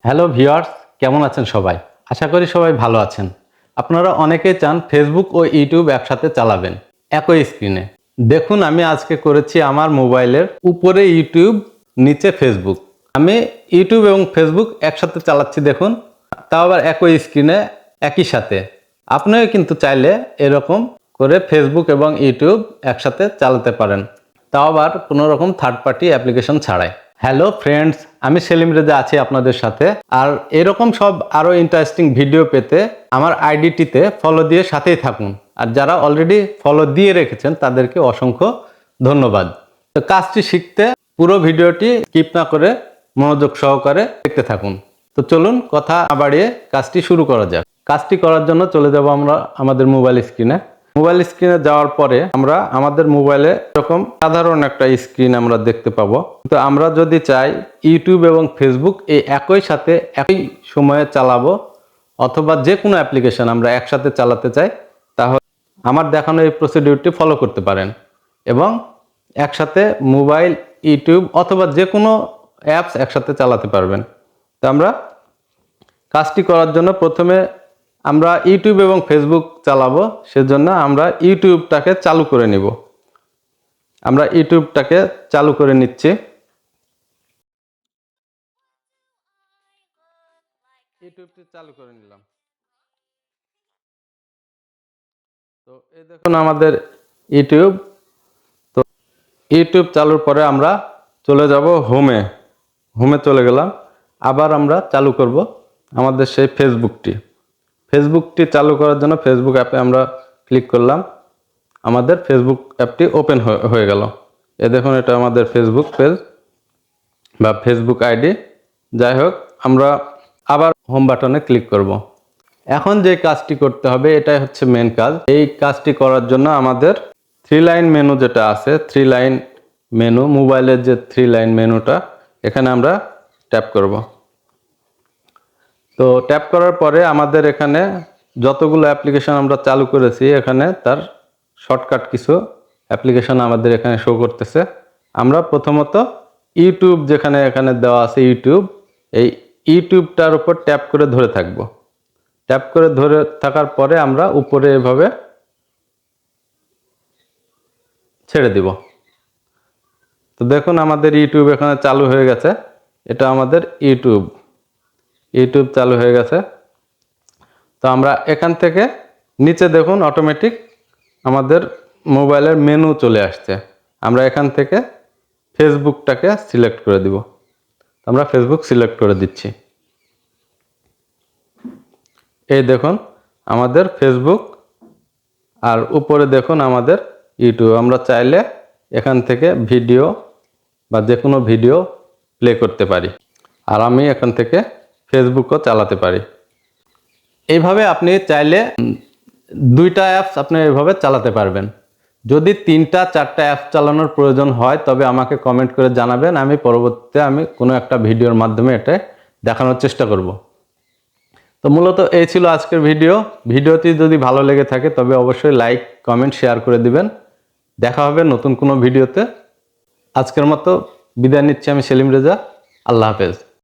Hello viewers, কেমন আছেন সবাই? আশা করি সবাই ভালো আছেন। আপনারা অনেকেই চান ফেসবুক ও ইউটিউব একসাথে চালাবেন একই স্ক্রিনে। দেখুন, আমি আজকে করেছি আমার মোবাইলের উপরে ইউটিউব, নিচে ফেসবুক। আমি ইউটিউব এবং ফেসবুক একসাথে চালাচ্ছি দেখুন, তাও আবার একই স্ক্রিনে একই সাথে। আপনিও কিন্তু চাইলে এরকম করে ফেসবুক এবং ইউটিউব একসাথে চালাতে পারেন, তাও আবার কোনো রকম থার্ড পার্টি অ্যাপ্লিকেশন ছাড়াই। হ্যালো ফ্রেন্ডস, আমি সেলিম রেজা আছি আপনাদের সাথে। আর এরকম সব আরও ইন্টারেস্টিং ভিডিও পেতে আমার আইডিটিতে ফলো দিয়ে সাথেই থাকুন। আর যারা অলরেডি ফলো দিয়ে রেখেছেন তাদেরকে অসংখ্য ধন্যবাদ। তো কাজটি শিখতে পুরো ভিডিওটি স্কিপ না করে মনোযোগ সহকারে দেখতে থাকুন। তো চলুন কথা না বাড়িয়ে কাজটি শুরু করা যাক। কাজটি করার জন্য চলে যাব আমরা আমাদের মোবাইল স্ক্রিনে। মোবাইল স্ক্রিনে যাওয়ার পরে আমরা আমাদের মোবাইলে এরকম সাধারণ একটা স্ক্রিন আমরা দেখতে পাবো। তো আমরা যদি চাই ইউটিউব এবং ফেসবুক এই একই সাথে একই সময়ে চালাবো, অথবা যে কোনো অ্যাপ্লিকেশন আমরা একসাথে চালাতে চাই, তাহলে আমার দেখানো এই প্রসিডিউরটি ফলো করতে পারেন এবং একসাথে মোবাইল, ইউটিউব অথবা যে কোনো অ্যাপস একসাথে চালাতে পারবেন। তো আমরা কাজটি করার জন্য প্রথমে আমরা ইউটিউব এবং ফেসবুক চালাবো, সেজন্য আমরা ইউটিউবটাকে চালু করে নিব। আমরা ইউটিউবটাকে চালু করে নিচ্ছি। ইউটিউবটি চালু করে নিলাম। তো এই দেখুন আমাদের ইউটিউব। তো ইউটিউব চালুর পরে আমরা চলে যাব হোমে। হোমে চলে গেলাম। আবার আমরা চালু করব আমাদের সেই ফেসবুকটি চালু করার জন্য ফেসবুক অ্যাপে আমরা ক্লিক করলাম। আমাদের ফেসবুক অ্যাপটি ওপেন হয়ে গেল। এ দেখুন, এটা আমাদের ফেসবুক পেজ বা ফেসবুক আইডি। যাই হোক, আমরা আবার হোম বাটনে ক্লিক করব। এখন যে কাজটি করতে হবে এটাই হচ্ছে মেন কাজ। এই কাজটি করার জন্য আমাদের থ্রি লাইন মেনু যেটা আছে, থ্রি লাইন মেনু, মোবাইলের যে থ্রি লাইন মেনুটা, এখানে আমরা ট্যাপ করব। তো ট্যাপ করার পরে আমাদের এখানে যতগুলো অ্যাপ্লিকেশন আমরা চালু করেছি, এখানে তার শর্টকাট কিছু অ্যাপ্লিকেশন আমাদের এখানে শো করতেছে। আমরা প্রথমত ইউটিউব, যেখানে এখানে দেওয়া আছে ইউটিউব, এই ইউটিউবটার উপর ট্যাপ করে ধরে থাকব। ট্যাপ করে ধরে থাকার পরে আমরা উপরে এভাবে ছেড়ে দিব। তো দেখুন আমাদের ইউটিউব এখানে চালু হয়ে গেছে। এটা আমাদের ইউটিউব চালু হয়ে গেছে। তো আমরা এখান থেকে নিচে দেখুন অটোমেটিক আমাদের মোবাইলের মেনু চলে আসছে। আমরা এখান থেকে ফেসবুকটাকে সিলেক্ট করে দিব। আমরা ফেসবুক সিলেক্ট করে দিচ্ছি। এই দেখুন আমাদের ফেসবুক, আর উপরে দেখুন আমাদের ইউটিউব। আমরা চাইলে এখান থেকে ভিডিও বা যে কোনো ভিডিও প্লে করতে পারি। আর আমি এখান থেকে ফেসবুকও চালাতে পারি। এইভাবে আপনি চাইলে দুইটা অ্যাপস আপনি এইভাবে চালাতে পারবেন। যদি 3টা 4টা অ্যাপস চালানোর প্রয়োজন হয় তবে আমাকে কমেন্ট করে জানাবেন। আমি পরবর্তীতে কোনো একটা ভিডিওর মাধ্যমে এটা দেখানোর চেষ্টা করব। তো মূলত এই ছিল আজকের ভিডিওটি যদি ভালো লেগে থাকে তবে অবশ্যই লাইক, কমেন্ট, শেয়ার করে দিবেন। দেখা হবে নতুন কোনো ভিডিওতে। আজকের মতো বিদায় নিচ্ছি আমি সেলিম রেজা। আল্লাহ হাফেজ।